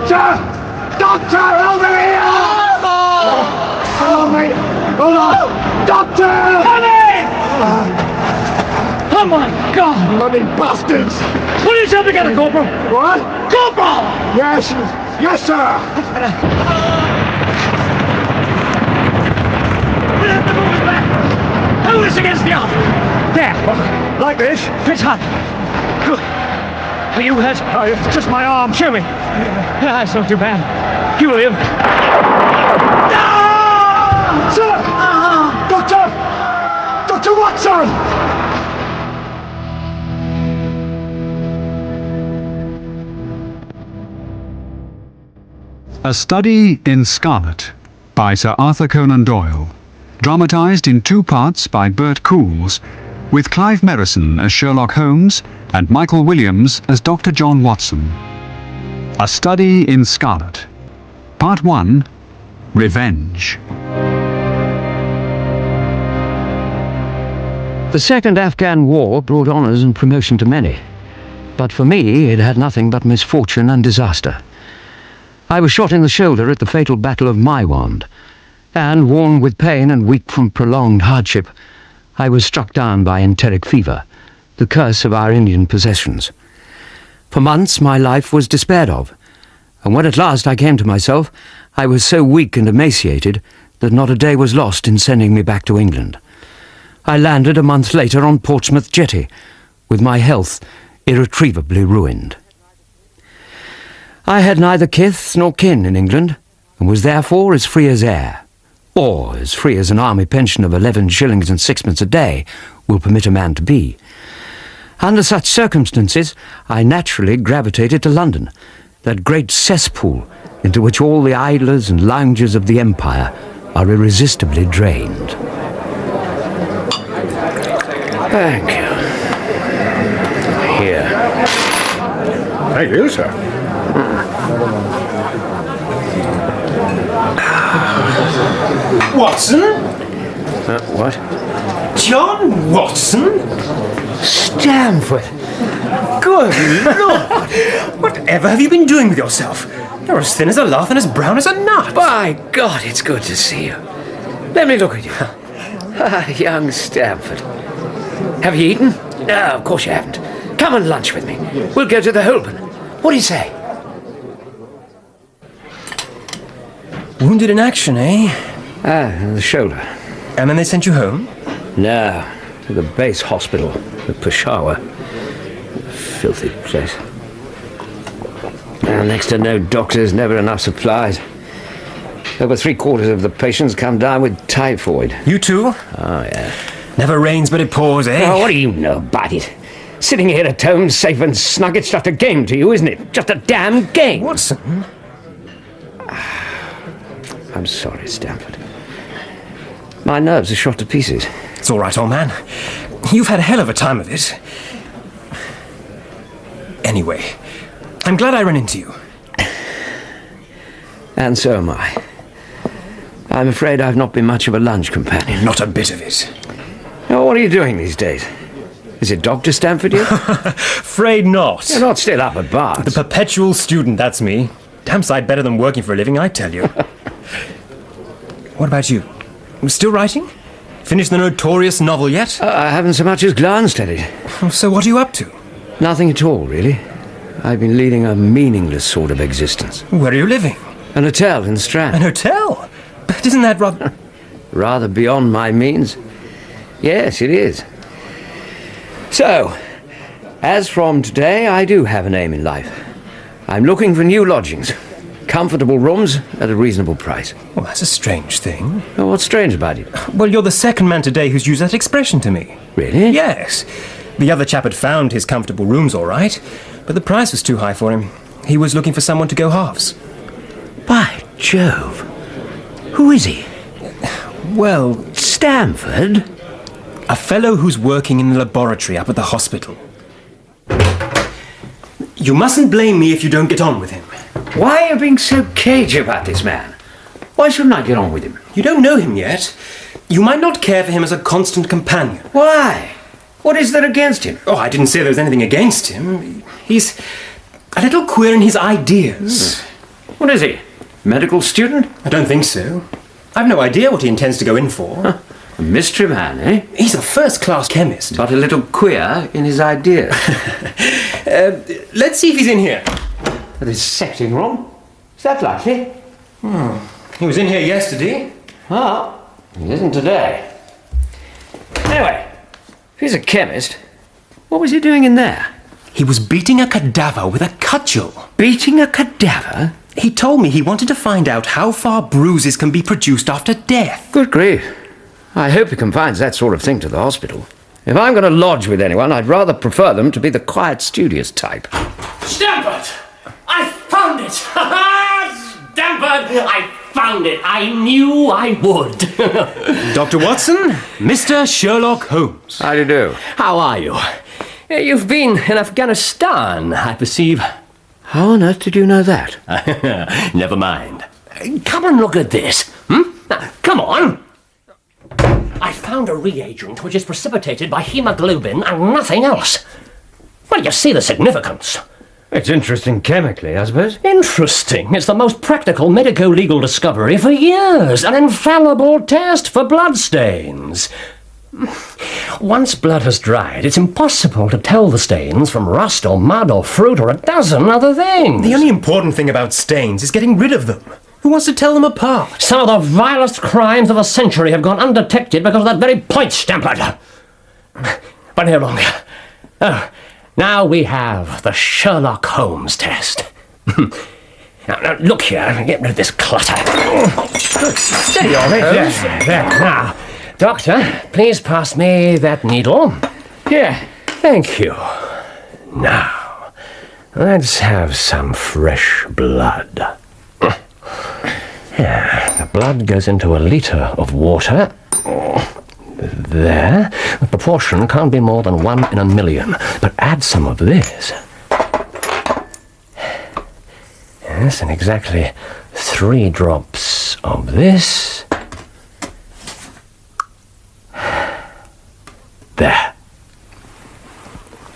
Doctor! Doctor, over here! Help me! Hold on! Doctor! Oh my God! Bloody bastards! Pull yourself together, Corporal! What? Corporal! Yes! Yes, sir! We'll have to move it back! Hold this against the arm! There! Like this? Fits hot! Good! Are you hurt? Oh, it's just my arm. Show me! That's not too bad. You live. Sir! Doctor! Dr. Watson! A Study in Scarlet by Sir Arthur Conan Doyle, dramatised in 2 parts by Bert Coules, with Clive Merrison as Sherlock Holmes and Michael Williams as Dr. John Watson. A Study in Scarlet. Part 1. Revenge. The Second Afghan War brought honours and promotion to many, but for me it had nothing but misfortune and disaster. I was shot in the shoulder at the fatal Battle of Maiwand, and, worn with pain and weak from prolonged hardship, I was struck down by enteric fever, the curse of our Indian possessions. For months my life was despaired of, and when at last I came to myself, I was so weak and emaciated that not a day was lost in sending me back to England. I landed a month later on Portsmouth Jetty, with my health irretrievably ruined. I had neither kith nor kin in England, and was therefore as free as air, or as free as an army pension of 11 shillings and 6pence a day will permit a man to be. Under such circumstances, I naturally gravitated to London, that great cesspool into which all the idlers and loungers of the empire are irresistibly drained. Thank you. Here. Thank you, sir. Watson? What? John Watson? Stamford! Good Lord! Whatever have you been doing with yourself? You're as thin as a lath and as brown as a nut. By God, it's good to see you. Let me look at you. Ah, young Stamford. Have you eaten? No, of course you haven't. Come and lunch with me. We'll go to the Holborn. What do you say? Wounded in action, eh? Ah, the shoulder. And then they sent you home? No, to the base hospital at Peshawar. Filthy place. Next to no doctors, never enough supplies. Over 3/4 of the patients come down with typhoid. You too? Oh, yeah. Never rains but it pours, eh? Oh, what do you know about it? Sitting here at home, safe and snug, it's just a game to you, isn't it? Just a damn game. Watson? I'm sorry, Stamford. My nerves are shot to pieces. It's all right, old man. You've had a hell of a time of it. Anyway, I'm glad I ran into you. And so am I. I'm afraid I've not been much of a lunch companion. Not a bit of it. Now, what are you doing these days? Is it Dr. Stamford yet? Afraid not. You're not still up at Bart's. The perpetual student, that's me. Damn sight better than working for a living, I tell you. What about you? Still writing? Finished the notorious novel yet? I haven't so much as glanced at it. So what are you up to? Nothing at all, really. I've been leading a meaningless sort of existence. Where are you living? An hotel in Strand. An hotel? But isn't that rather... Rather beyond my means. Yes, it is. So, as from today, I do have an aim in life. I'm looking for new lodgings. Comfortable rooms at a reasonable price. Well, that's a strange thing. Oh, what's strange about it? Well, you're the second man today who's used that expression to me. Really? Yes. The other chap had found his comfortable rooms all right, but the price was too high for him. He was looking for someone to go halves. By Jove. Who is he? Well, Stamford? a fellow who's working in the laboratory up at the hospital. You mustn't blame me if you don't get on with him. Why are you being so cagey about this man? Why shouldn't I get on with him? You don't know him yet. You might not care for him as a constant companion. Why? What is there against him? Oh, I didn't say there was anything against him. He's a little queer in his ideas. What is he? Medical student? I don't think so. I've no idea what he intends to go in for. A mystery man, eh? He's a first-class chemist. But a little queer in his ideas. Let's see if he's in here. This setting room? Is that likely? He was in here yesterday. Ah, he isn't today. Anyway, if he's a chemist, what was he doing in there? He was beating a cadaver with a cudgel. Beating a cadaver? He told me he wanted to find out how far bruises can be produced after death. Good grief. I hope he confines that sort of thing to the hospital. If I'm going to lodge with anyone, I'd rather prefer them to be the quiet, studious type. Stampert! I found it! Stampert! I found it! I knew I would! Dr. Watson, Mr. Sherlock Holmes. How do you do? How are you? You've been in Afghanistan, I perceive. How on earth did you know that? Never mind. Come and look at this. Now, come on! I found a reagent which is precipitated by hemoglobin and nothing else. Well, you see the significance. It's interesting chemically, I suppose. Interesting. It's the most practical medico-legal discovery for years. An infallible test for bloodstains. Once blood has dried, it's impossible to tell the stains from rust or mud or fruit or a dozen other things. The only important thing about stains is getting rid of them. Who wants to tell them apart? Some of the vilest crimes of the century have gone undetected because of that very point, Stampert. But no longer. Oh, now we have the Sherlock Holmes test. Now, look here, get rid of this clutter. Steady on it. There. Now, Doctor, please pass me that needle. Here, thank you. Now, let's have some fresh blood. The blood goes into a litre of water. There. The proportion can't be more than 1 in a million. But add some of this. Yes, and exactly 3 drops of this. There.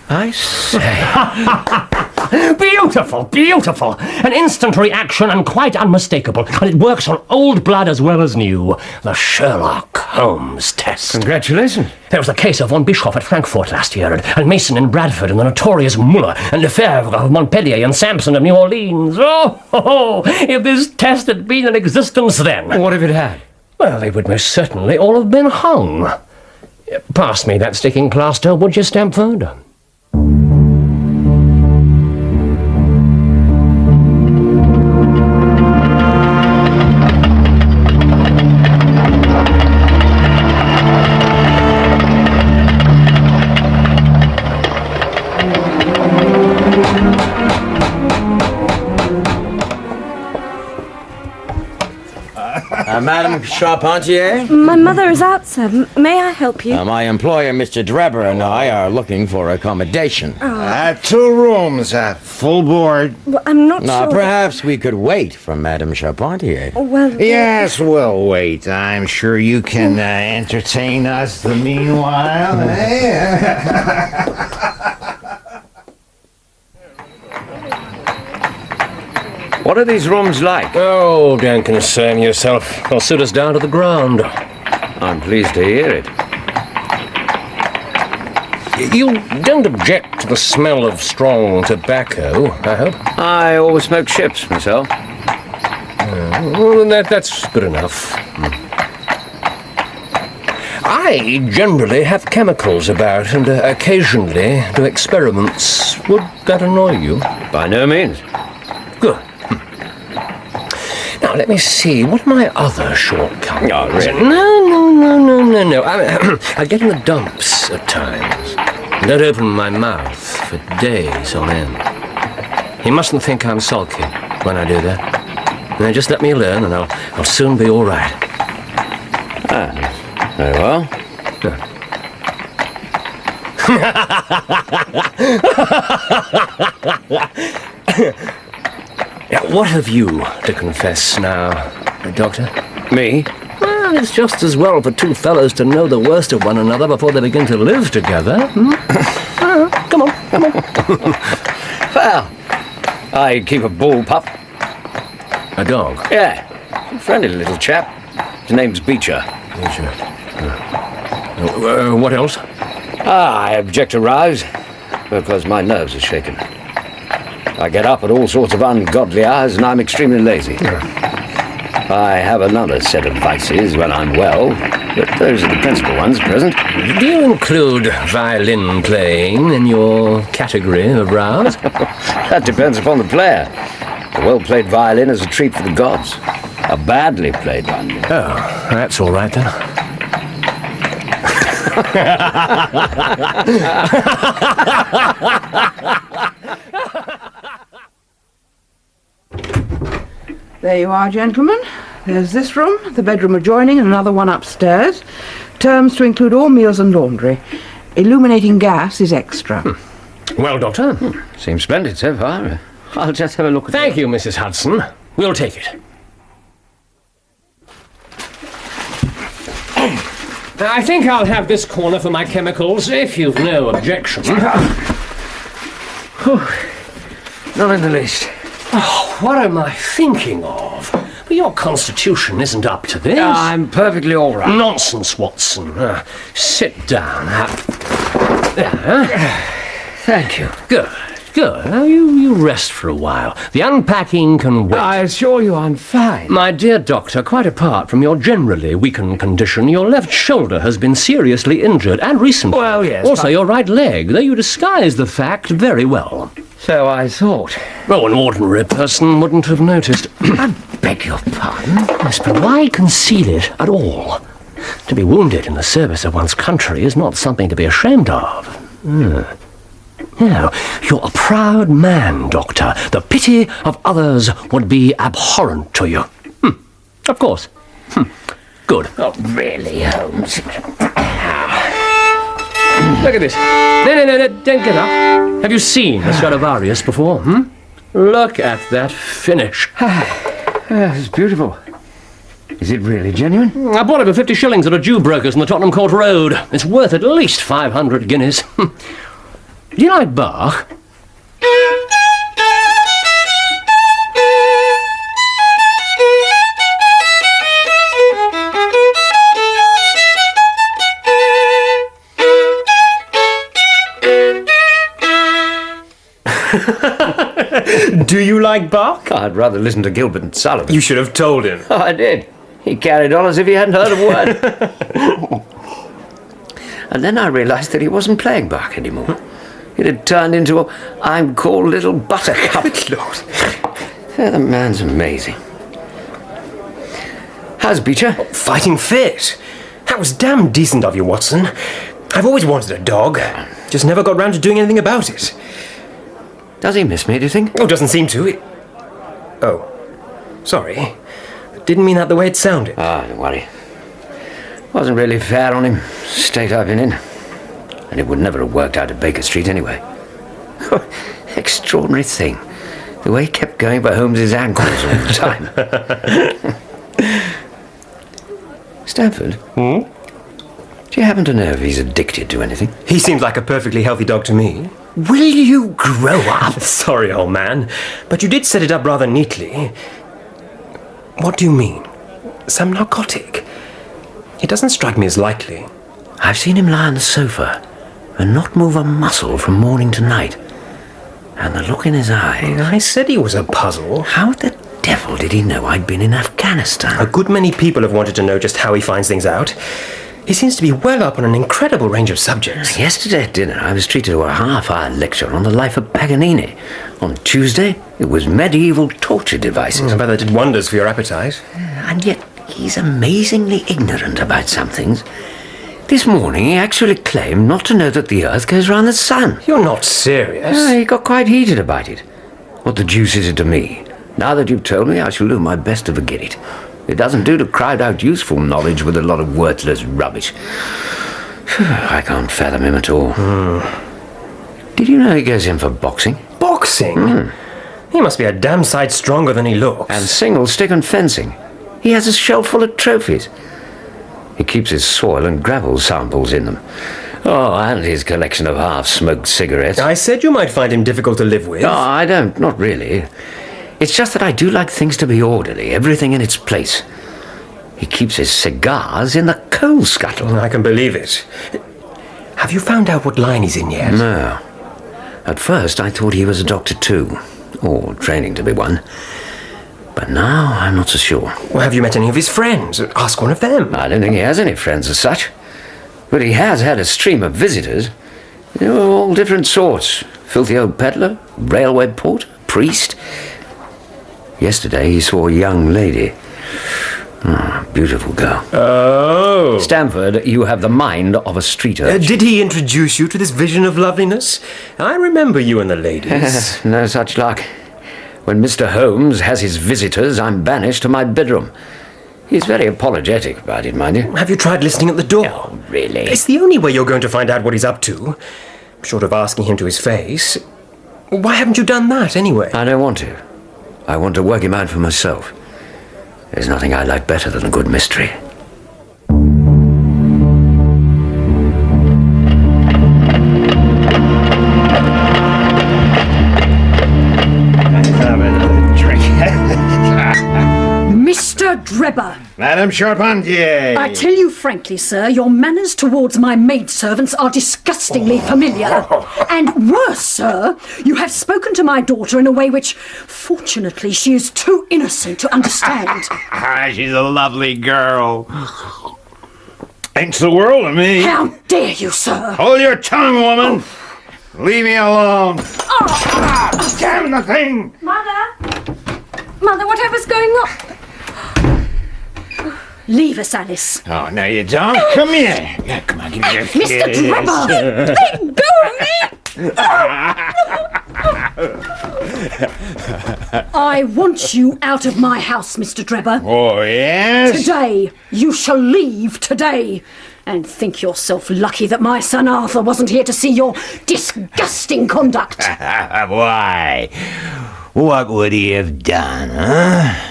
I say. Beautiful, beautiful. An instant reaction and quite unmistakable. And it works on old blood as well as new. The Sherlock Holmes test. Congratulations. There was the case of von Bischoff at Frankfurt last year, and Mason in Bradford, and the notorious Muller, and Lefebvre of Montpellier, and Sampson of New Orleans. Oh, if this test had been in existence then. What if it had? Well, they would most certainly all have been hung. Pass me that sticking plaster, would you, Stamford? Madame Charpentier? My mother is out, sir. May I help you? My employer, Mr. Drebber, and I are looking for accommodation. 2 rooms, full board. Well, I'm not sure. Perhaps we could wait for Madame Charpentier. Well, Yes, we'll wait. I'm sure you can entertain us the meanwhile, eh? What are these rooms like? Oh, don't concern yourself. They'll suit us down to the ground. I'm pleased to hear it. You don't object to the smell of strong tobacco, I hope? I always smoke chips myself. Well, that's good enough. I generally have chemicals about and occasionally do experiments. Would that annoy you? By no means. Good. Now, let me see. What are my other shortcomings? Oh, really? No. I get in the dumps at times. I don't open my mouth for days on end. You mustn't think I'm sulky when I do that. Now, just let me learn and I'll soon be all right. Very well. Now, what have you to confess now, Doctor? Me? Well, it's just as well for 2 fellows to know the worst of one another before they begin to live together. Come on. Well, I keep a bull pup. A dog? Yeah, a friendly little chap. His name's Beecher. What else? I object to rouse because my nerves are shaken. I get up at all sorts of ungodly hours and I'm extremely lazy. I have another set of vices when I'm well, but those are the principal ones at present. Do you include violin playing in your category of rouse? That depends upon the player. A well-played violin is a treat for the gods. A badly played one. Oh, that's all right then. There you are, gentlemen. There's this room, the bedroom adjoining, and another one upstairs. Terms to include all meals and laundry. Illuminating gas is extra. Well, Doctor. Seems splendid so far. I'll just have a look at Thank you, Mrs. Hudson. We'll take it. I think I'll have this corner for my chemicals, if you've no objection. Not in the least. Oh, what am I thinking of? Well, your constitution isn't up to this. I'm perfectly all right. Nonsense, Watson. Sit down. There. Thank you. Good. Now, you rest for a while. The unpacking can wait. I assure you I'm fine. My dear doctor, quite apart from your generally weakened condition, your left shoulder has been seriously injured, and recently. Well, yes, Also, but- your right leg, though you disguise the fact very well. So I thought. Oh, an ordinary person wouldn't have noticed. I beg your pardon? Yes, but why conceal it at all? To be wounded in the service of one's country is not something to be ashamed of. No, you're a proud man, Doctor. The pity of others would be abhorrent to you. Of course. Good. Oh, really, Holmes? Look at this. No, don't get up. Have you seen a Stradivarius before? Look at that finish. It's beautiful. Is it really genuine? I bought it for 50 shillings at a Jew broker's on the Tottenham Court Road. It's worth at least 500 guineas. Do you like Bach? Do you like Bach? I'd rather listen to Gilbert and Sullivan. You should have told him. Oh, I did. He carried on as if he hadn't heard a word. And then I realised that he wasn't playing Bach anymore. It had turned into a I'm called Little Buttercup. Lord. The man's amazing. How's Beecher? Fighting fit. That was damn decent of you, Watson. I've always wanted a dog. Just never got round to doing anything about it. Does he miss me, do you think? Oh, doesn't seem to. Oh. Sorry. Didn't mean that the way it sounded. Don't worry. Wasn't really fair on him. State I've been in. And it would never have worked out at Baker Street anyway. Extraordinary thing. The way he kept going for Holmes's ankles all the time. Stanford? Do you happen to know if he's addicted to anything? He seems like a perfectly healthy dog to me. Will you grow up? Sorry, old man, but you did set it up rather neatly. What do you mean? Some narcotic? It doesn't strike me as likely. I've seen him lie on the sofa and not move a muscle from morning to night. And the look in his eye. I said he was a puzzle. How the devil did he know I'd been in Afghanistan? A good many people have wanted to know just how he finds things out. He seems to be well up on an incredible range of subjects. Yesterday at dinner, I was treated to a half-hour lecture on the life of Paganini. On Tuesday, it was medieval torture devices. I bet that did wonders for your appetite. And yet, he's amazingly ignorant about some things. This morning, he actually claimed not to know that the Earth goes round the sun. You're not serious. He got quite heated about it. What the deuce is it to me? Now that you've told me, I shall do my best to forget it. It doesn't do to crowd out useful knowledge with a lot of worthless rubbish. I can't fathom him at all. Did you know he goes in for boxing? Boxing? He must be a damn sight stronger than he looks. And single stick and fencing. He has a shelf full of trophies. He keeps his soil and gravel samples in them. Oh, and his collection of half-smoked cigarettes. I said you might find him difficult to live with. No, I don't. Not really. It's just that I do like things to be orderly, everything in its place. He keeps his cigars in the coal scuttle. I can believe it. Have you found out what line he's in yet? No. At first, I thought he was a doctor too, or training to be one. But now, I'm not so sure. Well, have you met any of his friends? Ask one of them. I don't think he has any friends as such. But he has had a stream of visitors. They were all different sorts. Filthy old peddler, railway porter, priest. Yesterday, he saw a young lady. Beautiful girl. Oh. Stamford, you have the mind of a street urchin. Did he introduce you to this vision of loveliness? I remember you and the ladies. No such luck. When Mr. Holmes has his visitors, I'm banished to my bedroom. He's very apologetic about it, mind you. Have you tried listening at the door? Oh, really? It's the only way you're going to find out what he's up to. Short of asking him to his face. Why haven't you done that, anyway? I don't want to. I want to work him out for myself. There's nothing I like better than a good mystery. Mr. Drebber! Madame Charpentier! I tell you frankly, sir, your manners towards my maidservants are disgustingly familiar. And worse, sir, you have spoken to my daughter in a way which, fortunately, she is too innocent to understand. She's a lovely girl. Thanks the world to me. How dare you, sir? Hold your tongue, woman! Leave me alone! Damn the thing! Mother, whatever's going on? Leave us, Alice. Oh, no you don't. Come here. Yeah, come on, give me your Mr. kiss. Drebber! Let go of me! I want you out of my house, Mr. Drebber. Oh, yes? Today. You shall leave today. And think yourself lucky that my son Arthur wasn't here to see your disgusting conduct. Why? What would he have done, huh?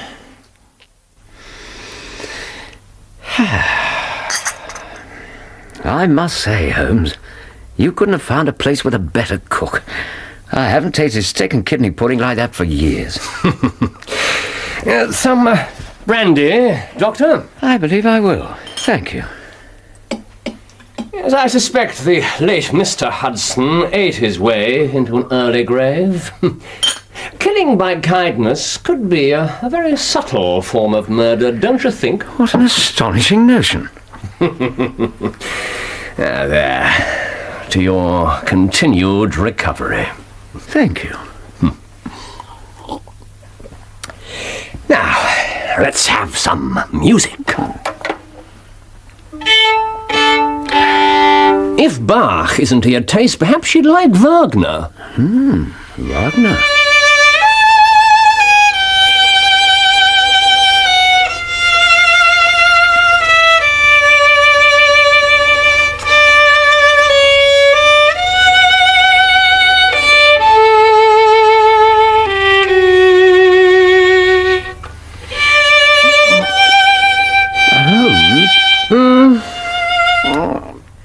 I must say, Holmes, you couldn't have found a place with a better cook. I haven't tasted steak and kidney pudding like that for years. Some brandy, Doctor? I believe I will. Thank you. Yes, I suspect the late Mr. Hudson ate his way into an early grave. Killing by kindness could be a very subtle form of murder, don't you think? What an astonishing notion. There. To your continued recovery. Thank you. Now, let's have some music. If Bach isn't to your taste, perhaps you'd like Wagner. Wagner.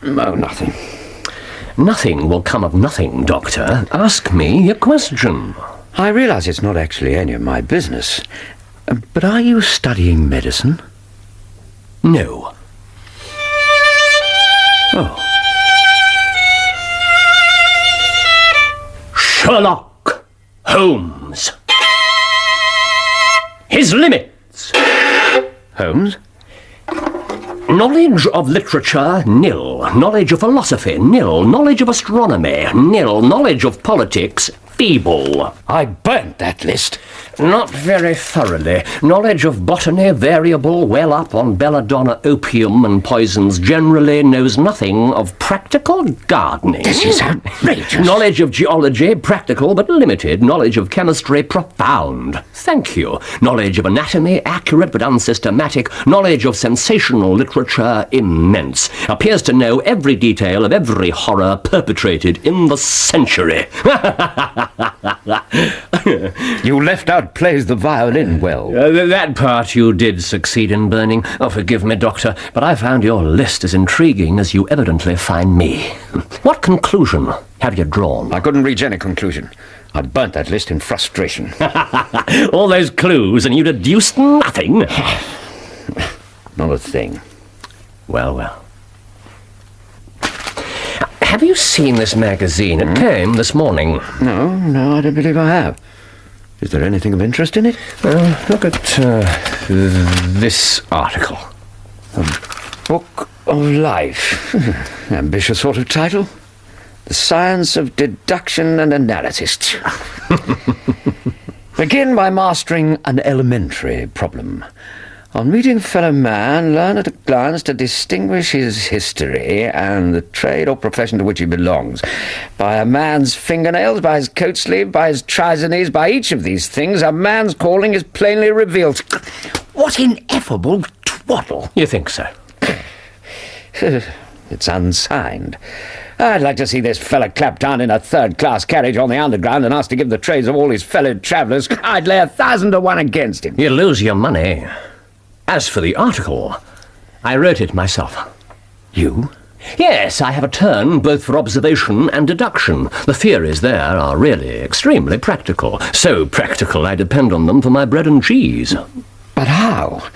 No, nothing. Nothing will come of nothing, Doctor. Ask me a question. I realize it's not actually any of my business, but are you studying medicine? No. Oh. Sherlock Holmes. His limits. Holmes? Knowledge of literature, nil. Knowledge of philosophy, nil. Knowledge of astronomy, nil. Knowledge of politics, feeble. I burnt that list. Not very thoroughly. Knowledge of botany, variable, well up on belladonna, opium and poisons generally. Knows nothing of practical gardening. This is outrageous. Knowledge of geology, practical but limited. Knowledge of chemistry, profound. Thank you. Knowledge of anatomy, accurate but unsystematic. Knowledge of sensational literature, immense. Appears to know every detail of every horror perpetrated in the century. You left out plays the violin well. That part you did succeed in burning. Oh, forgive me, Doctor, but I found your list as intriguing as you evidently find me. What conclusion Have you drawn? I couldn't reach any conclusion. I burnt that list in frustration. All those clues, and you deduced nothing? Not a thing. Well. Have you seen this magazine? It came this morning. No, I don't believe I have. Is there anything of interest in it? Look at this article. Book of Life. Ambitious sort of title. The Science of Deduction and Analysis. Begin by mastering an elementary problem. On meeting a fellow man, learn at a glance to distinguish his history and the trade or profession to which he belongs. By a man's fingernails, by his coat sleeve, by his trisomies, by each of these things, a man's calling is plainly revealed. What ineffable twaddle! You think so? It's unsigned. I'd like to see this fella clapped down in a third-class carriage on the Underground and asked to give the trades of all his fellow travellers. I'd lay 1,000 to 1 against him. You lose your money. As for the article, I wrote it myself. You? Yes, I have a turn both for observation and deduction. The theories there are really extremely practical. So practical I depend on them for my bread and cheese. But how?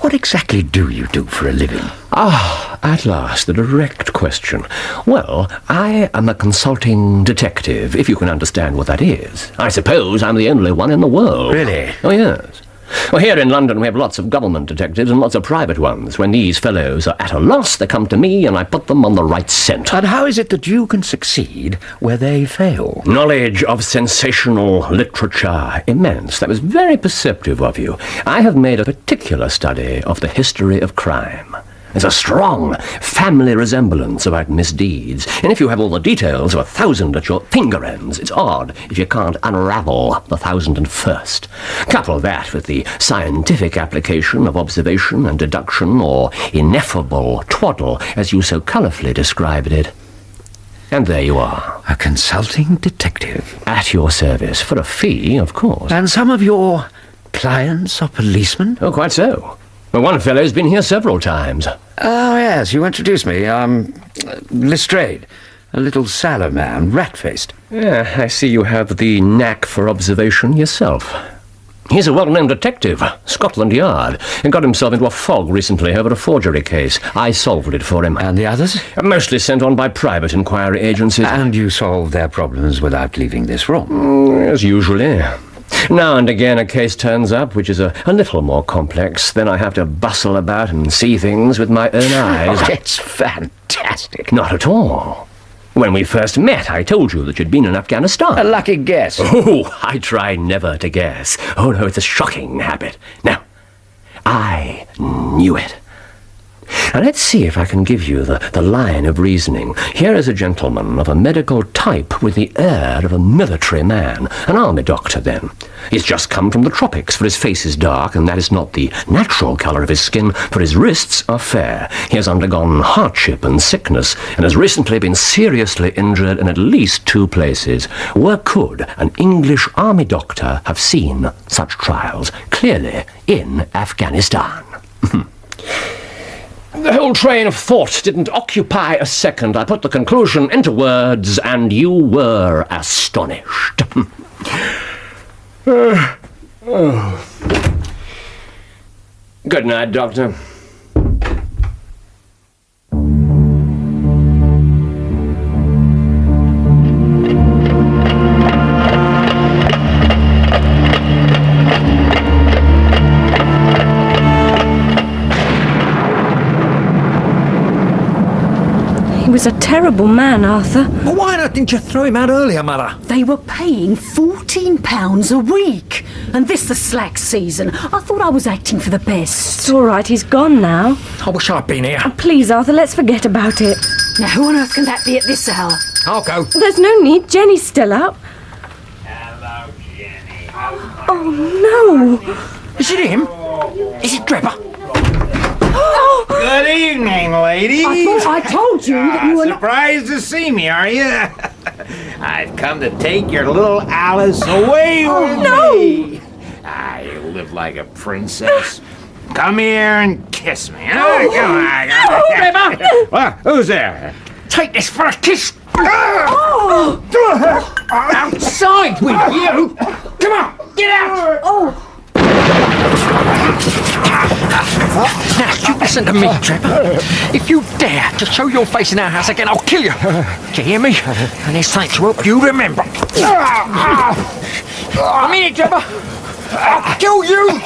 What exactly do you do for a living? At last, the direct question. Well, I am a consulting detective, if you can understand what that is. I suppose I'm the only one in the world. Really? Oh, yes. Well, here in London we have lots of government detectives and lots of private ones. When these fellows are at a loss, they come to me and I put them on the right scent. And how is it that you can succeed where they fail? Knowledge of sensational literature. Immense. That was very perceptive of you. I have made a particular study of the history of crime. There's a strong family resemblance about misdeeds, and if you have all the details of 1,000 at your finger ends, it's odd if you can't unravel the 1,001st. Couple that with the scientific application of observation and deduction, or ineffable twaddle, as you so colourfully described it, and there you are. A consulting detective. At your service, for a fee, of course. And some of your clients are policemen? Oh, quite so. Well, one fellow's been here several times. Oh, yes, you introduced me. Lestrade. A little sallow man, rat-faced. Yeah, I see you have the knack for observation yourself. He's a well-known detective, Scotland Yard, and got himself into a fog recently over a forgery case. I solved it for him. And the others? Mostly sent on by private inquiry agencies. And you solved their problems without leaving this room? As usually. Now and again a case turns up which is a little more complex. Then I have to bustle about and see things with my own eyes. It's fantastic. Not at all. When we first met, I told you that you'd been in Afghanistan. A lucky guess. Oh, I try never to guess. Oh, no, it's a shocking habit. No, I knew it. Now, let's see if I can give you the line of reasoning. Here is a gentleman of a medical type with the air of a military man. An army doctor, then. He's just come from the tropics, for his face is dark, and that is not the natural colour of his skin, for his wrists are fair. He has undergone hardship and sickness, and has recently been seriously injured in at least 2 places. Where could an English army doctor have seen such trials? Clearly in Afghanistan. The whole train of thought didn't occupy a second. I put the conclusion into words, and you were astonished. Good night, Doctor. He was a terrible man, Arthur. Well, why didn't you throw him out earlier, Mother? They were paying £14 a week. And this the slack season. I thought I was acting for the best. It's all right, he's gone now. I wish I'd been here. Please, Arthur, let's forget about it. Now, who on earth can that be at this hour? I'll go. There's no need. Jenny's still up. Hello, Jenny. Oh, no. Is it him? Is it Drebber? Good evening, ladies. I thought I told you that you were not... Surprised to see me, are you? I've come to take your little Alice away with me. I live like a princess. Come here and kiss me. Huh? Come on. Drebber! What? Who's there? Take this for a kiss. Oh, Outside with you! Come on, get out! Now, you listen to me, Trevor. If you dare to show your face in our house again, I'll kill you. Do you hear me? And there's something to help you remember. I mean it, Trevor. I'll kill you.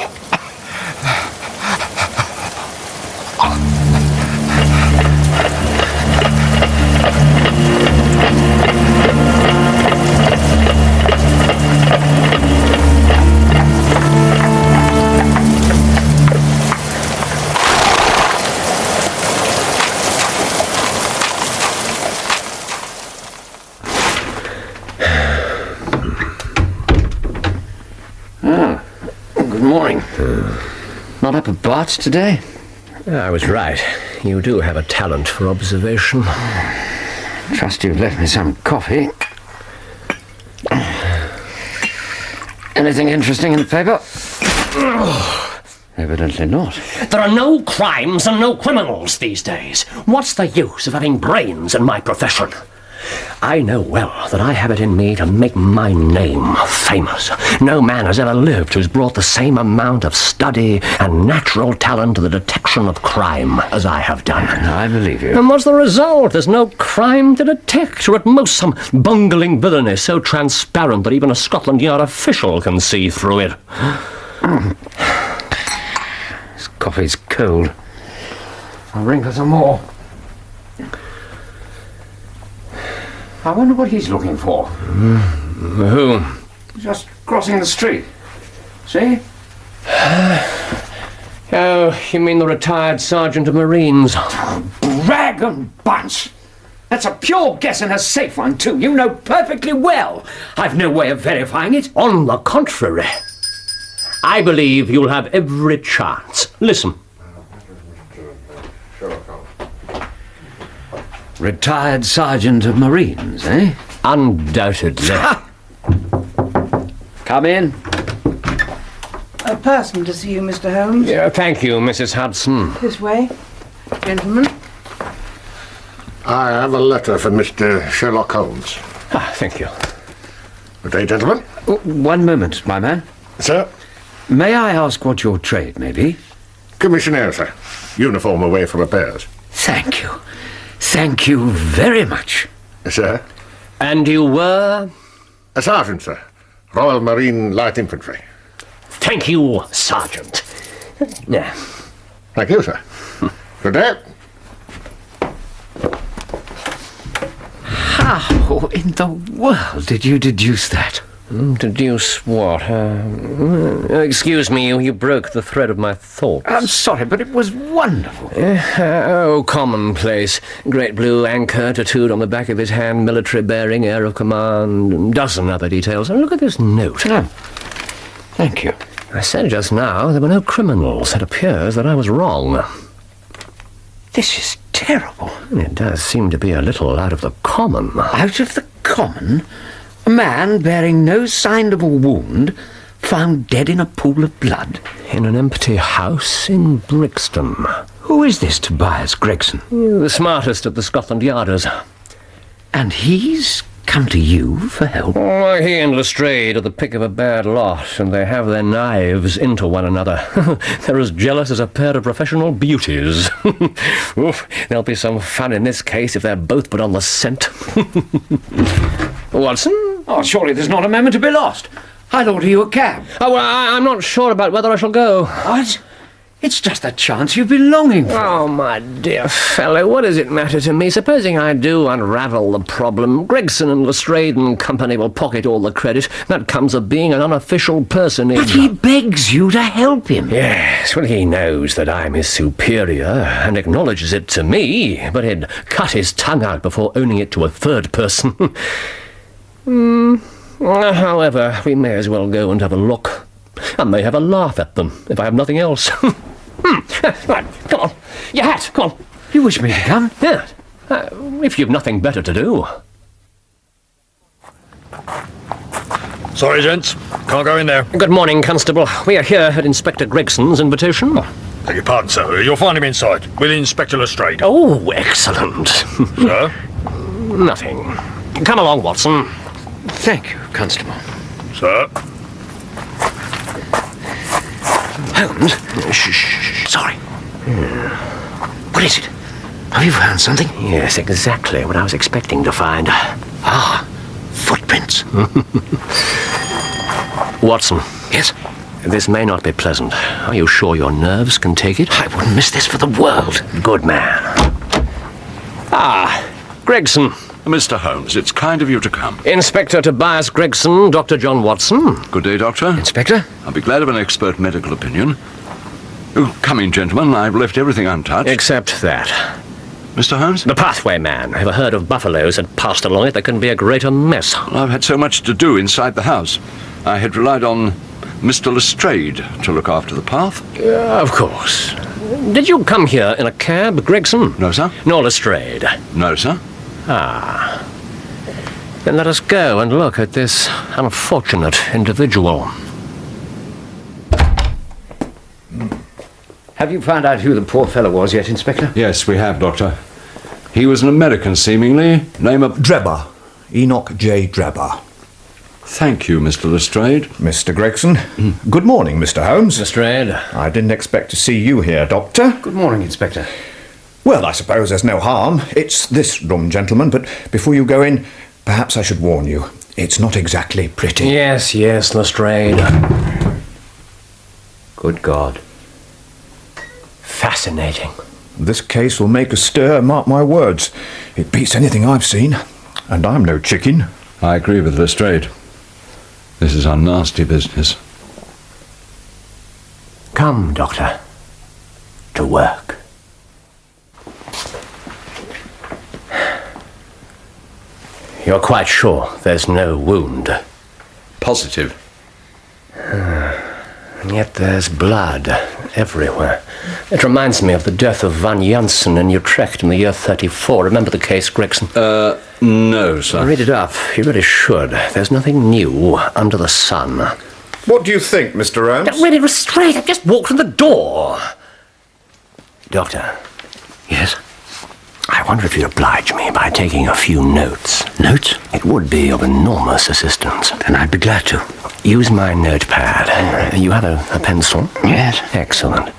Good morning. Not up a bat today? I was right. You do have a talent for observation. Trust you've left me some coffee. Anything interesting in the paper? Evidently not. There are no crimes and no criminals these days. What's the use of having brains in my profession? I know well that I have it in me to make my name famous. No man has ever lived who's brought the same amount of study and natural talent to the detection of crime as I have done. I believe you. And what's the result? There's no crime to detect, or at most some bungling villainy so transparent that even a Scotland Yard official can see through it. This coffee's cold. I'll ring for some more. I wonder what he's looking for. Who? Just crossing the street. See? Oh, you mean the retired sergeant of Marines? Rag and bunch! That's a pure guess and a safe one, too. You know perfectly well. I've no way of verifying it. On the contrary, I believe you'll have every chance. Listen. Retired sergeant of Marines, eh? Undoubtedly. Come in. A person to see you, Mr. Holmes. Yeah, thank you, Mrs. Hudson. This way. Gentlemen. I have a letter for Mr. Sherlock Holmes. Ah, thank you. Good day, gentlemen. Oh, one moment, my man. Sir? May I ask what your trade may be? Commissionaire, sir. Uniform away from repairs. Thank you. Thank you very much. Sir? And you were? A sergeant, sir. Royal Marine Light Infantry. Thank you, Sergeant. Yeah. Thank you, sir. Good day. How in the world did you deduce that? Deduce what? Excuse me, you broke the thread of my thoughts. I'm sorry, but it was wonderful. Commonplace. Great blue anchor tattooed on the back of his hand, military bearing, air of command, dozen other details. And look at this note. Oh, thank you. I said just now there were no criminals. It appears that I was wrong. This is terrible. It does seem to be a little out of the common. Out of the common? A man bearing no sign of a wound, found dead in a pool of blood. In an empty house in Brixton. Who is this Tobias Gregson? The smartest of the Scotland Yarders. And he's come to you for help? Oh, he and Lestrade are the pick of a bad lot, and they have their knives into one another. They're as jealous as a pair of professional beauties. Oof, there'll be some fun in this case if they're both put on the scent. Watson? Oh, surely there's not a moment to be lost. I'll order you a cab. Oh, well, I'm not sure about whether I shall go. What? It's just a chance you've been longing for. Oh, my dear fellow, what does it matter to me? Supposing I do unravel the problem, Gregson and Lestrade and company will pocket all the credit. That comes of being an unofficial personage. But he begs you to help him. Yes, well, he knows that I'm his superior and acknowledges it to me, but he'd cut his tongue out before owning it to a third person. However, we may as well go and have a look. I may have a laugh at them, if I have nothing else. Right, come on. Your hat, come on. You wish me to come? Yeah, if you've nothing better to do. Sorry, gents. Can't go in there. Good morning, Constable. We are here at Inspector Gregson's invitation. Beg your pardon, sir. You'll find him inside, with Inspector Lestrade. Oh, excellent. Sir? Nothing. Come along, Watson. Thank you, Constable. Sir? Holmes? Shh. Sorry. What is it? Have you found something? Yes, exactly what I was expecting to find. Ah, footprints. Watson. Yes? This may not be pleasant. Are you sure your nerves can take it? I wouldn't miss this for the world. Good man. Ah, Gregson. Mr. Holmes, it's kind of you to come. Inspector Tobias Gregson, Dr. John Watson. Good day, Doctor. Inspector? I'll be glad of an expert medical opinion. Oh, come in, gentlemen. I've left everything untouched. Except that. Mr. Holmes? The pathway man. If a herd of buffaloes had passed along it, there couldn't be a greater mess. Well, I've had so much to do inside the house. I had relied on Mr. Lestrade to look after the path. Of course. Did you come here in a cab, Gregson? No, sir. Nor Lestrade? No, sir. Ah. Then let us go and look at this unfortunate individual. Have you found out who the poor fellow was yet, Inspector? Yes, we have, Doctor. He was an American, seemingly. Name of... Drebber. Enoch J. Drebber. Thank you, Mr. Lestrade. Mr. Gregson. Good morning, Mr. Holmes. Lestrade. I didn't expect to see you here, Doctor. Good morning, Inspector. Well, I suppose there's no harm. It's this room, gentlemen, but before you go in, perhaps I should warn you. It's not exactly pretty. Yes, Lestrade. Good God. Fascinating. This case will make a stir, mark my words. It beats anything I've seen. And I'm no chicken. I agree with Lestrade. This is a nasty business. Come, Doctor. To work. You're quite sure there's no wound? Positive. And yet there's blood everywhere. It reminds me of the death of Van Janssen in Utrecht in the year 34. Remember the case, Gregson? No, sir. Read it up. You really should. There's nothing new under the sun. What do you think, Mr. Holmes? Don't really restrain. I just walked from the door. Doctor. Yes? I wonder if you'd oblige me by taking a few notes. Notes? It would be of enormous assistance. Then I'd be glad to. Use my notepad. You have a pencil? Yes. Excellent.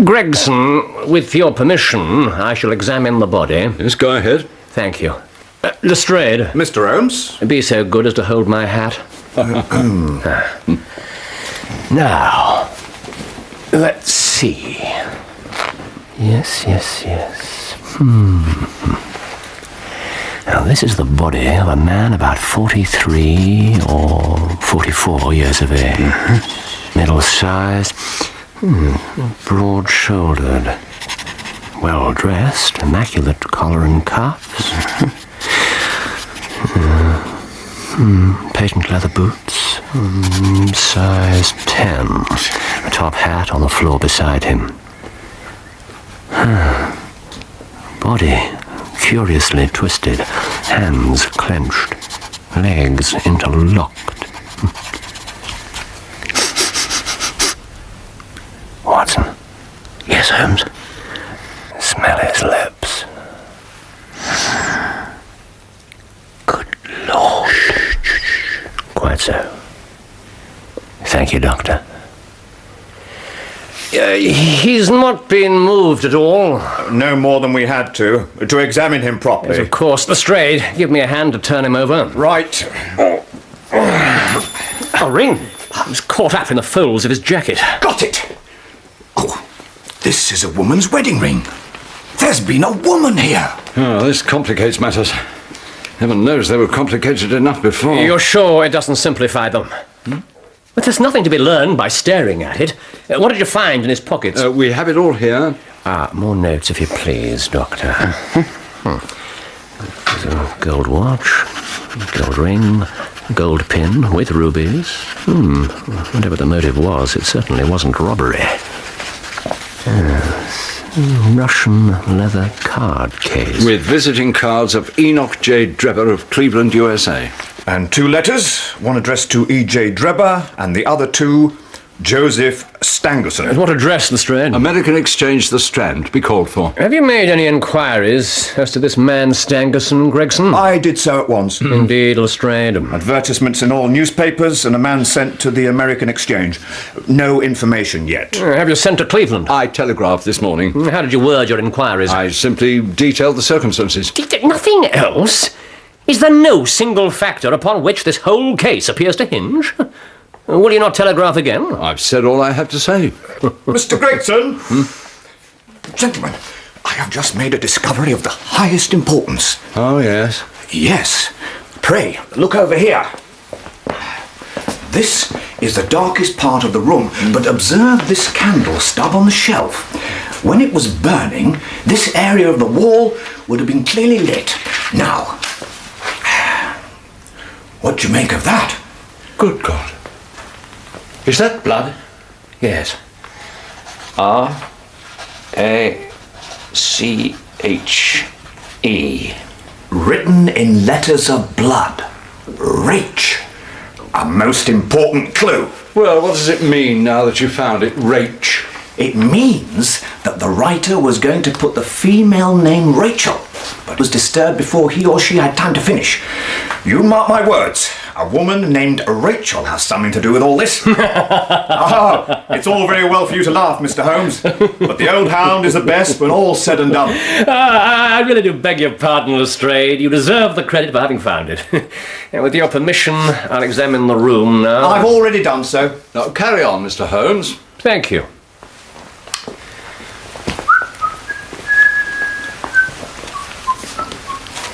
Gregson, with your permission, I shall examine the body. Yes, go ahead. Thank you. Lestrade. Mr. Holmes? Be so good as to hold my hat. Now, let's see. Yes. Now, this is the body of a man about 43 or 44 years of age. Middle-sized, broad-shouldered, well-dressed, immaculate collar and cuffs. Patent leather boots, size 10. A top hat on the floor beside him. Body curiously twisted, hands clenched, legs interlocked. Watson. Yes, Holmes? Smell his lips. Good Lord. Quite so. Thank you, Doctor. He's not been moved at all. No more than we had to examine him properly. Yes, of course. Lestrade, give me a hand to turn him over. Right. A ring. He was caught up in the folds of his jacket. Got it! Oh, this is a woman's wedding ring. There's been a woman here. Oh, this complicates matters. Heaven knows they were complicated enough before. You're sure it doesn't simplify them? But there's nothing to be learned by staring at it. What did you find in his pockets? We have it all here. More notes, if you please, Doctor. There's a gold watch, gold ring, gold pin with rubies. Whatever the motive was, it certainly wasn't robbery. Russian leather card case. With visiting cards of Enoch J. Drebber of Cleveland, USA. And 2 letters, one addressed to E.J. Drebber, and the other 2 Joseph Stangerson. At what address, Lestrade? American Exchange, the Strand. Be called for. Have you made any inquiries as to this man Stangerson, Gregson? I did so at once. Indeed, Lestrade. Advertisements in all newspapers and a man sent to the American Exchange. No information yet. Have you sent to Cleveland? I telegraphed this morning. How did you word your inquiries? I simply detailed the circumstances. Nothing else? Is there no single factor upon which this whole case appears to hinge? Will you not telegraph again? I've said all I have to say. Mr. Gregson! Gentlemen, I have just made a discovery of the highest importance. Oh, yes? Yes. Pray, look over here. This is the darkest part of the room, but observe this candle stub on the shelf. When it was burning, this area of the wall would have been clearly lit. Now, what do you make of that? Good God. Is that blood? Yes. R-A-C-H-E. Written in letters of blood. Rach. A most important clue. Well, what does it mean now that you found it, Rach? It means that the writer was going to put the female name Rachel, but was disturbed before he or she had time to finish. You mark my words. A woman named Rachel has something to do with all this. It's all very well for you to laugh, Mr. Holmes, but the old hound is the best when all's said and done. I really do beg your pardon, Lestrade. You deserve the credit for having found it. And with your permission, I'll examine the room now. I've already done so. Now, carry on, Mr. Holmes. Thank you.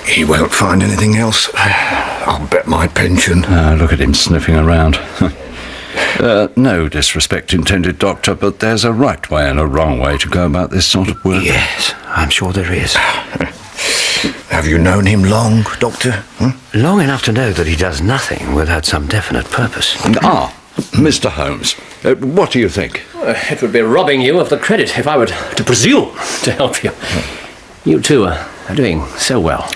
He won't find anything else. I'll bet my pension. Look at him sniffing around. No disrespect intended, Doctor, but there's a right way and a wrong way to go about this sort of work. Yes, I'm sure there is. Have you known him long, Doctor? Long enough to know that he does nothing without some definite purpose. Mr. Holmes, what do you think? It would be robbing you of the credit if I were to presume to help you. You two are doing so well.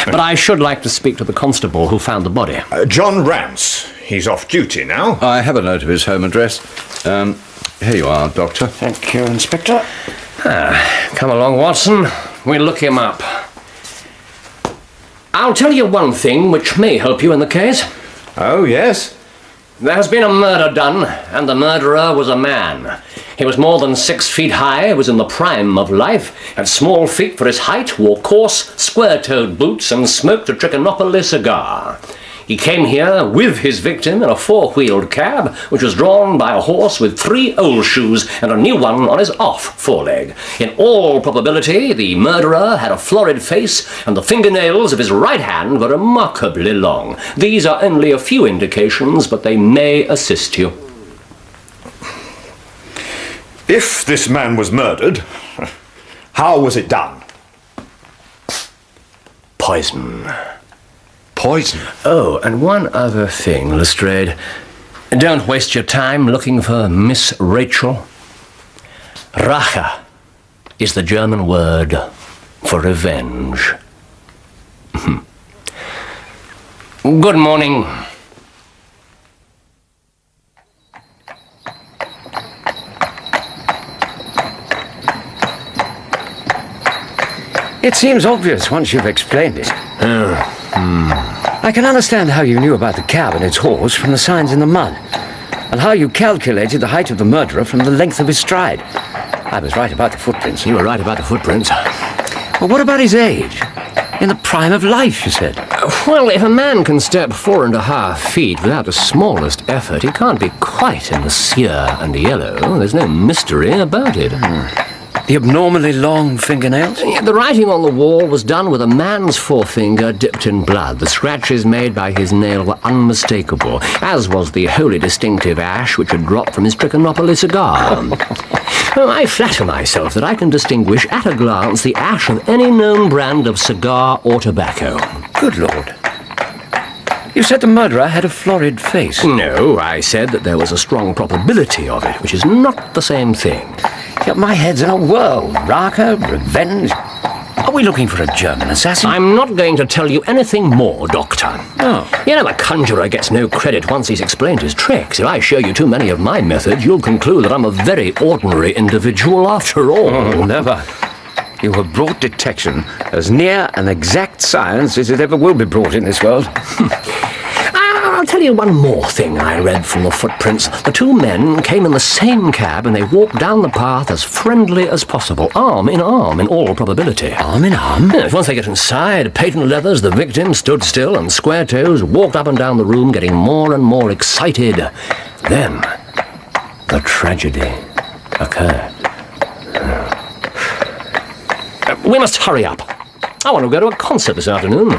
But I should like to speak to the constable who found the body. John Rance. He's off duty now. I have a note of his home address. Here you are, Doctor. Thank you, Inspector. Come along, Watson. We'll look him up. I'll tell you one thing which may help you in the case. Oh, yes? There has been a murder done, and the murderer was a man. He was more than 6 feet high, was in the prime of life, had small feet for his height, wore coarse, square-toed boots, and smoked a Trichinopoly cigar. He came here with his victim in a 4-wheeled cab, which was drawn by a horse with 3 old shoes and a new one on his off foreleg. In all probability, the murderer had a florid face, and the fingernails of his right hand were remarkably long. These are only a few indications, but they may assist you. If this man was murdered, how was it done? Poison. Poison? Oh, and one other thing, Lestrade. Don't waste your time looking for Miss Rachel. Rache is the German word for revenge. Good morning. It seems obvious once you've explained it. I can understand how you knew about the cab and its horse from the signs in the mud, and how you calculated the height of the murderer from the length of his stride. I was right about the footprints. You were right about the footprints. Well, what about his age? In the prime of life, you said. Well, if a man can step 4.5 feet without the smallest effort, he can't be quite in the sear and yellow. There's no mystery about it. The abnormally long fingernails? The writing on the wall was done with a man's forefinger dipped in blood. The scratches made by his nail were unmistakable, as was the wholly distinctive ash which had dropped from his Trichinopoly cigar. I flatter myself that I can distinguish at a glance the ash of any known brand of cigar or tobacco. Good Lord. You said the murderer had a florid face. No, I said that there was a strong probability of it, which is not the same thing. Yet my head's in a whirl. Rache, revenge. Are we looking for a German assassin? I'm not going to tell you anything more, Doctor. Oh. You know, a conjurer gets no credit once he's explained his tricks. If I show you too many of my methods, you'll conclude that I'm a very ordinary individual after all. Oh, never. You have brought detection as near an exact science as it ever will be brought in this world. I'll tell you one more thing I read from the footprints. The two men came in the same cab and they walked down the path as friendly as possible, arm in all probability. Arm in arm? Yes, once they get inside, patent leathers, the victim stood still and square toes walked up and down the room, getting more and more excited. Then, the tragedy occurred. We must hurry up. I want to go to a concert this afternoon.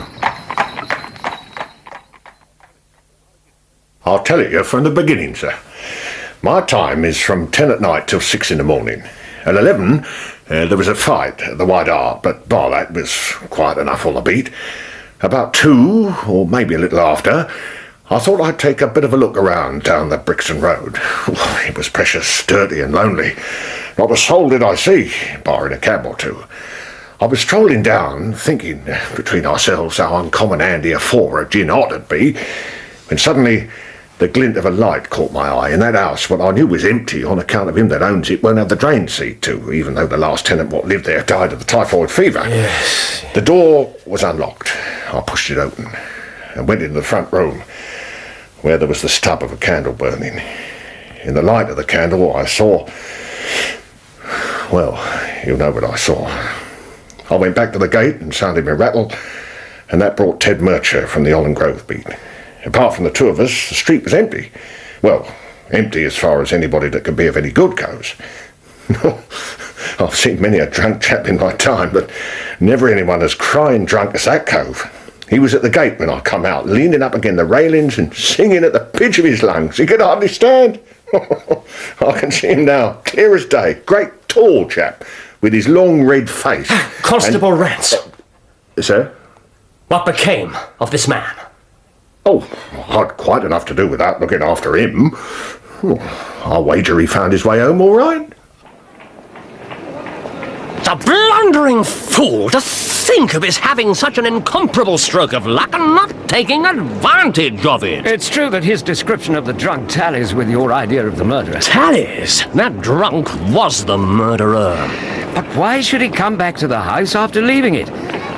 I'll tell you from the beginning, sir. My time is from 10 at night till 6 in the morning. At 11, there was a fight at the White Hart, but by that was quiet enough on the beat. About 2, or maybe a little after, I thought I'd take a bit of a look around down the Brixton Road. It was precious dirty and lonely. Not a soul did I see, barring a cab or two. I was strolling down, thinking between ourselves how uncommon handy a 4 of gin ought to be, when suddenly the glint of a light caught my eye in that house, what I knew was empty on account of him that owns it won't have the drain seat to, even though the last tenant what lived there died of the typhoid fever. Yes. The door was unlocked. I pushed it open and went into the front room, where there was the stub of a candle burning. In the light of the candle I saw... well, you know what I saw. I went back to the gate and sounded my rattle, and that brought Ted Murcher from the Holland Grove beat. Apart from the two of us, the street was empty. Well, empty as far as anybody that could be of any good goes. I've seen many a drunk chap in my time, but never anyone as crying drunk as that cove. He was at the gate when I come out, leaning up against the railings and singing at the pitch of his lungs. He could hardly stand. I can see him now, clear as day. Great tall chap, with his long red face. Constable Rance. Sir? What became of this man? Oh, I'd quite enough to do without looking after him. I'll wager he found his way home all right. The blundering fool! To think of his having such an incomparable stroke of luck and not taking advantage of it! It's true that his description of the drunk tallies with your idea of the murderer. Tallies? That drunk was the murderer. But why should he come back to the house after leaving it?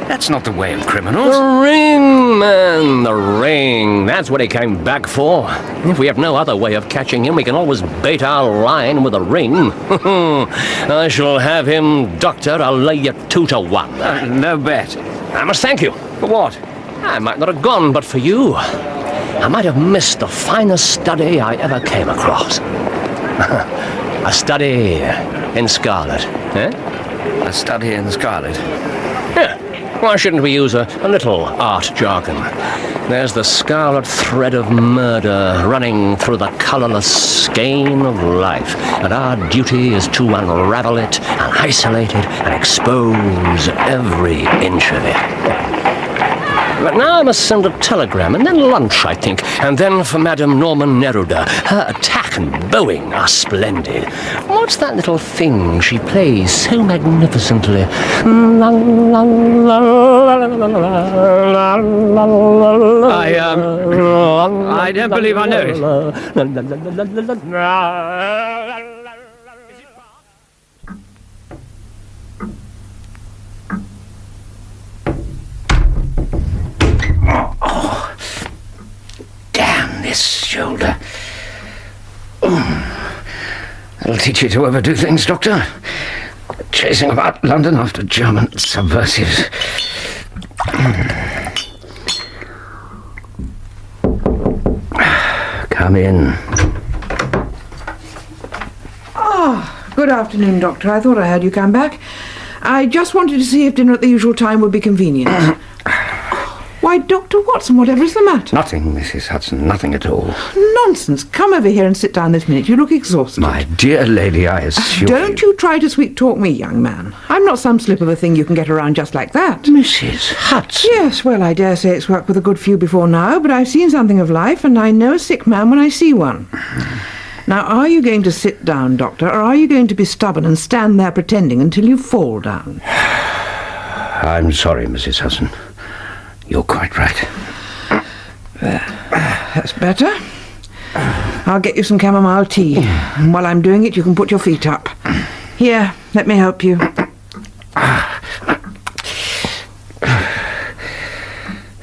That's not the way of criminals. The ring, man, the ring. That's what he came back for. If we have no other way of catching him, we can always bait our line with a ring. I shall have him, Doctor. I'll lay you 2 to 1. No bet. I must thank you. For what? I might not have gone but for you. I might have missed the finest study I ever came across. A study in scarlet, eh? A study in scarlet? Yeah. Why shouldn't we use a little art jargon? There's the scarlet thread of murder running through the colourless skein of life, and our duty is to unravel it and isolate it and expose every inch of it. But now I must send a telegram, and then lunch, I think, and then for Madame Norman Neruda. Her attack and bowing are splendid. What's that little thing she plays so magnificently? I don't believe I know it. Oh, damn this shoulder. That'll teach you to overdo things, Doctor. Chasing about London after German subversives. Come in. Ah, good afternoon, Doctor. I thought I heard you come back. I just wanted to see if dinner at the usual time would be convenient. Why, Dr. Watson, whatever is the matter? Nothing, Mrs. Hudson, nothing at all. Nonsense. Come over here and sit down this minute. You look exhausted. My dear lady, I assure Don't you try to sweet-talk me, young man. I'm not some slip of a thing you can get around just like that. Mrs. Hudson? Yes, well, I dare say it's worked with a good few before now, but I've seen something of life, and I know a sick man when I see one. Now, are you going to sit down, Doctor, or are you going to be stubborn and stand there pretending until you fall down? I'm sorry, Mrs. Hudson. You're quite right. That's better. I'll get you some chamomile tea. And while I'm doing it, you can put your feet up. Here, let me help you.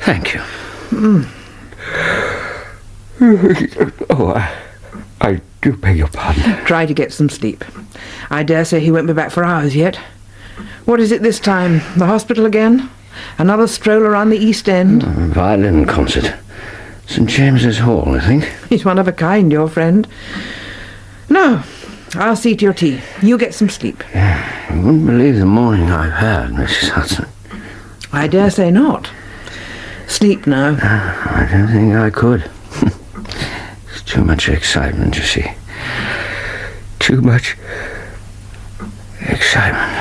Thank you. I do beg your pardon. Try to get some sleep. I dare say he won't be back for hours yet. What is it this time? The hospital again? Another stroll around the East End? Violin concert. St. James's Hall, I think. He's one of a kind, your friend. No, I'll see to your tea. You get some sleep. You wouldn't believe the morning I've had, Mrs. Hudson. I dare say not. Sleep now. I don't think I could. It's too much excitement, you see. Too much excitement.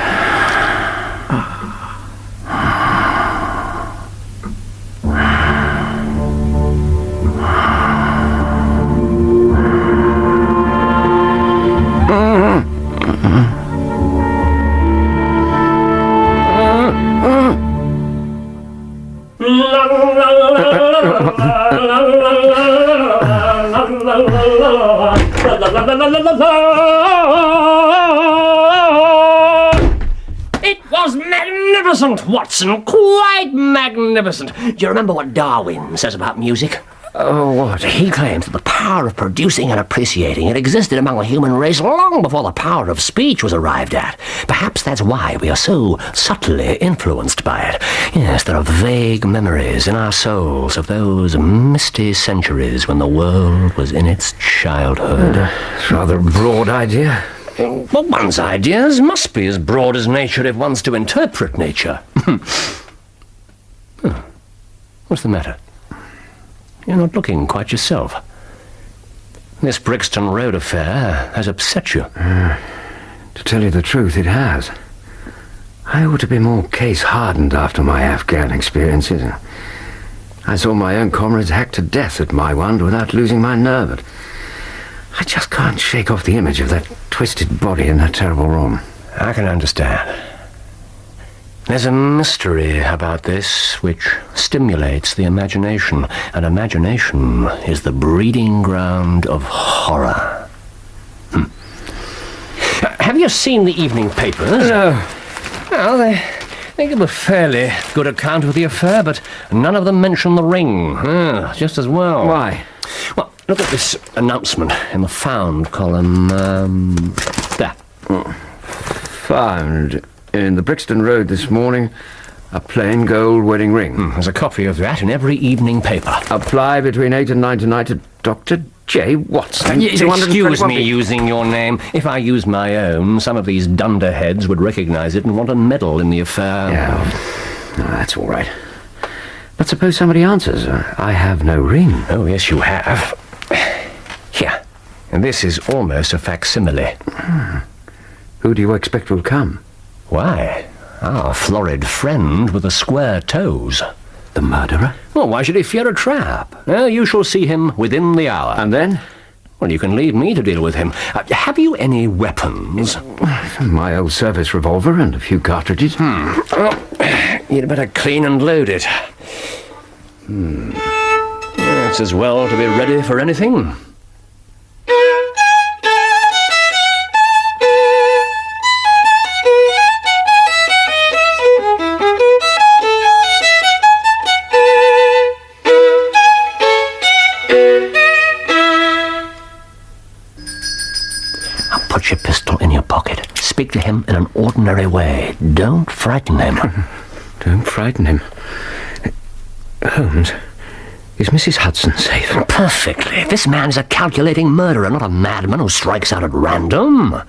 It was magnificent, Watson, quite magnificent. Do you remember what Darwin says about music? Oh, what? He claims that the power of producing and appreciating it existed among the human race long before the power of speech was arrived at. Perhaps that's why we are so subtly influenced by it. Yes, there are vague memories in our souls of those misty centuries when the world was in its childhood. It's rather a broad idea. Well, one's ideas must be as broad as nature if one's to interpret nature. What's the matter? You're not looking quite yourself. This Brixton Road affair has upset you. To tell you the truth, it has. I ought to be more case-hardened after my Afghan experiences. I saw my own comrades hacked to death at Maiwand without losing my nerve. But I just can't shake off the image of that twisted body in that terrible room. I can understand. There's a mystery about this which stimulates the imagination, and imagination is the breeding ground of horror. Have you seen the evening papers? No. Well, they give a fairly good account of the affair, but none of them mention the ring. Just as well. Why? Well, look at this announcement in the found column. There. Found in the Brixton Road this morning, a plain gold wedding ring. There's a copy of that in every evening paper. Apply between 8 and 9 tonight to Dr. J. Watson. Excuse me using your name. If I used my own, some of these dunderheads would recognize it and want a medal in the affair. Yeah, no, that's all right. But suppose somebody answers. I have no ring. Oh, yes, you have. Here. And this is almost a facsimile. Who do you expect will come? Why, our florid friend with the square toes. The murderer? Well, why should he fear a trap? You shall see him within the hour. And then? Well, you can leave me to deal with him. Have you any weapons? My old service revolver and a few cartridges. Well, you'd better clean and load it. It's as well to be ready for anything. Put your pistol in your pocket. Speak to him in an ordinary way. Don't frighten him. Don't frighten him. Holmes, is Mrs. Hudson safe? Perfectly. This man is a calculating murderer, not a madman who strikes out at random.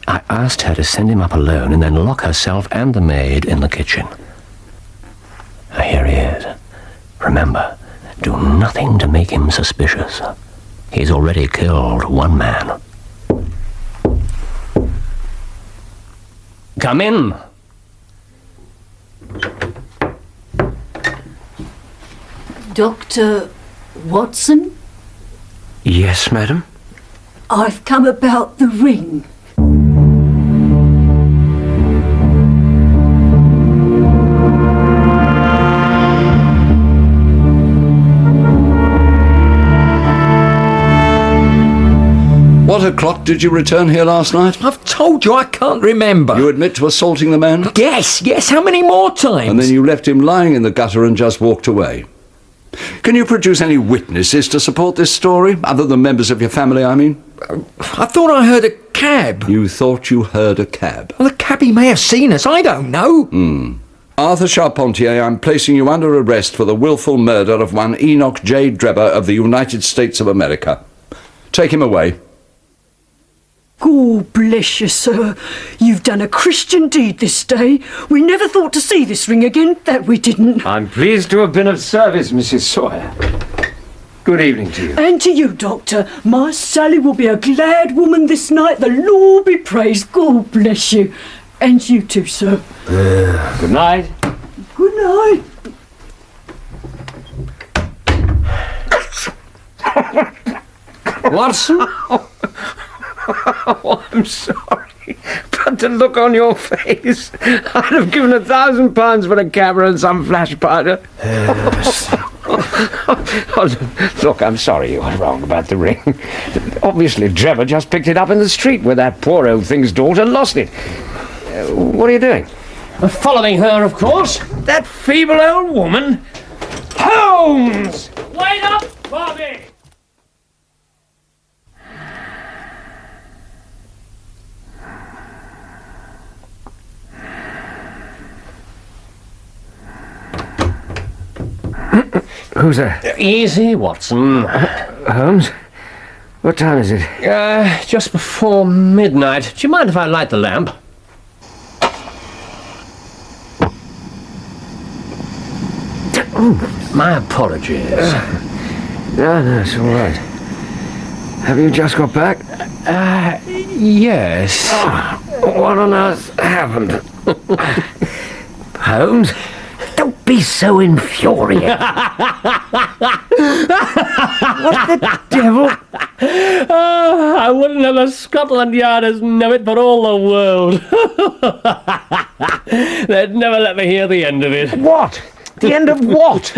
I asked her to send him up alone and then lock herself and the maid in the kitchen. Here he is. Remember, do nothing to make him suspicious. He's already killed one man. Come in. Dr. Watson? Yes, madam? I've come about the ring. What o'clock did you return here last night? I've told you I can't remember. You admit to assaulting the man? Yes, how many more times? And then you left him lying in the gutter and just walked away. Can you produce any witnesses to support this story, other than members of your family, I mean? I thought I heard a cab. You thought you heard a cab? Well, the cabby may have seen us, I don't know. Arthur Charpentier, I'm placing you under arrest for the willful murder of one Enoch J. Drebber of the United States of America. Take him away. God bless you, sir. You've done a Christian deed this day. We never thought to see this ring again, that we didn't. I'm pleased to have been of service, Mrs. Sawyer. Good evening to you. And to you, Doctor. My Sally will be a glad woman this night. The Lord be praised. God bless you. And you too, sir. Good night. Good night. Watson? Oh, I'm sorry, but the look on your face, I'd have given £1,000 for a camera and some flash powder. Look, I'm sorry you were wrong about the ring. Obviously, Drebber just picked it up in the street where that poor old thing's daughter lost it. What are you doing? Following her, of course. That feeble old woman? Holmes! Wait up, Bobby! Who's there? Easy, Watson. Holmes? What time is it? Just before midnight. Do you mind if I light the lamp? My apologies. No, it's all right. Have you just got back? Yes. What on earth happened? Holmes? Don't be so infuriated. What the devil? I wouldn't have a Scotland Yarders know it for all the world. They'd never let me hear the end of it. What? The end of what?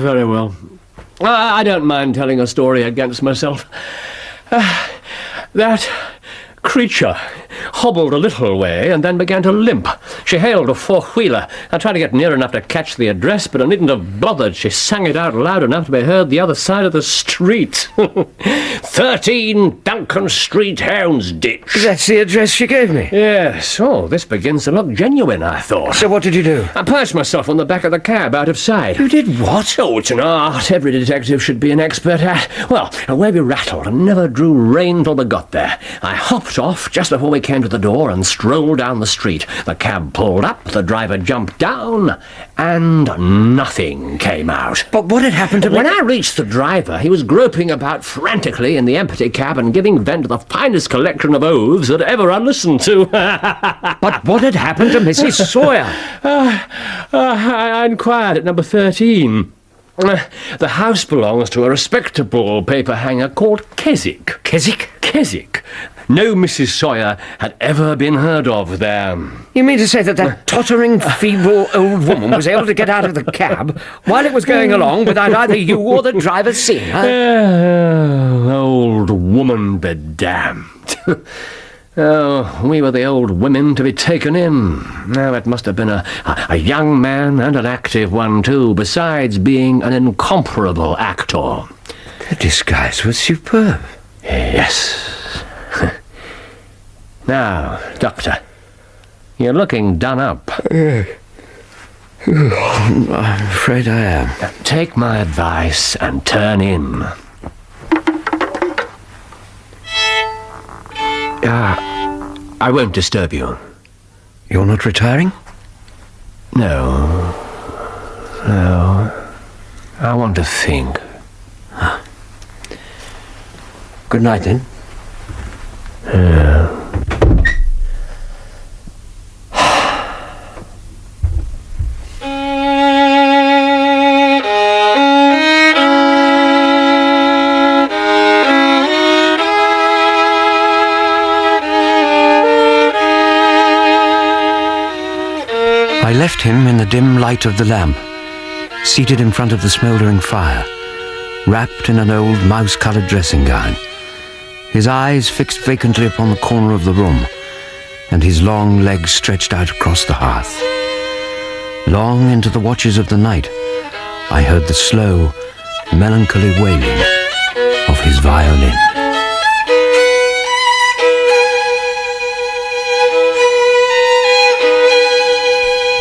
Very well. I don't mind telling a story against myself. That creature hobbled a little way and then began to limp. She hailed a four-wheeler. I tried to get near enough to catch the address, but I needn't have bothered. She sang it out loud enough to be heard the other side of the street. 13 Duncan Street, Houndsditch. That's the address she gave me. Yes. Oh, this begins to look genuine, I thought. So what did you do? I perched myself on the back of the cab out of sight. You did what? Oh, it's an art every detective should be an expert at. Well, away we rattled and never drew rein till we got there. I hopped off just before we came to the door and strolled down the street. The cab pulled up, the driver jumped down, and nothing came out. But what had happened to me? When I reached the driver, he was groping about frantically in the empty cab and giving vent to the finest collection of oaths that ever I listened to. But what had happened to Mrs. Sawyer? I inquired at number 13. The house belongs to a respectable paper hanger called Keswick. Keswick? Keswick. No Mrs. Sawyer had ever been heard of there. You mean to say that tottering, feeble old woman was able to get out of the cab while it was going along without either you or the driver seeing her? Old woman be damned. Oh, we were the old women to be taken in. Now, it must have been a young man, and an active one, too, besides being an incomparable actor. The disguise was superb. Yes. Now, Doctor, you're looking done up. I'm afraid I am. Take my advice and turn in. I won't disturb you. You're not retiring? No. I want to think. Good night, then. I left him in the dim light of the lamp, seated in front of the smouldering fire, wrapped in an old mouse-coloured dressing gown, his eyes fixed vacantly upon the corner of the room, and his long legs stretched out across the hearth. Long into the watches of the night, I heard the slow, melancholy wailing of his violin.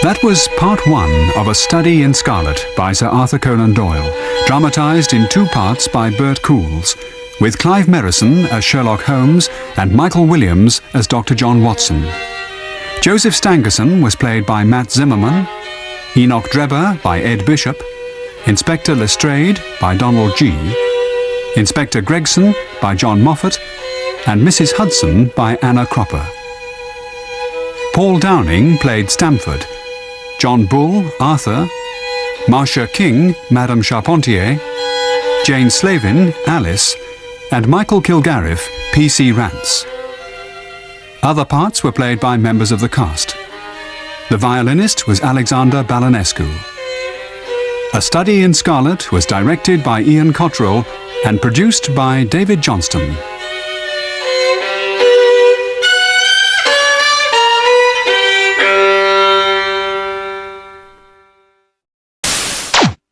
That was part 1 of A Study in Scarlet by Sir Arthur Conan Doyle, dramatised in 2 parts by Bert Coules, with Clive Merrison as Sherlock Holmes and Michael Williams as Dr. John Watson. Joseph Stangerson was played by Matt Zimmerman, Enoch Drebber by Ed Bishop, Inspector Lestrade by Donald G., Inspector Gregson by John Moffat, and Mrs. Hudson by Anna Cropper. Paul Downing played Stamford, John Bull, Arthur, Marcia King, Madame Charpentier, Jane Slavin, Alice, and Michael Kilgarriff, P.C. Rance. Other parts were played by members of the cast. The violinist was Alexander Balanescu. A Study in Scarlet was directed by Ian Cottrell and produced by David Johnston.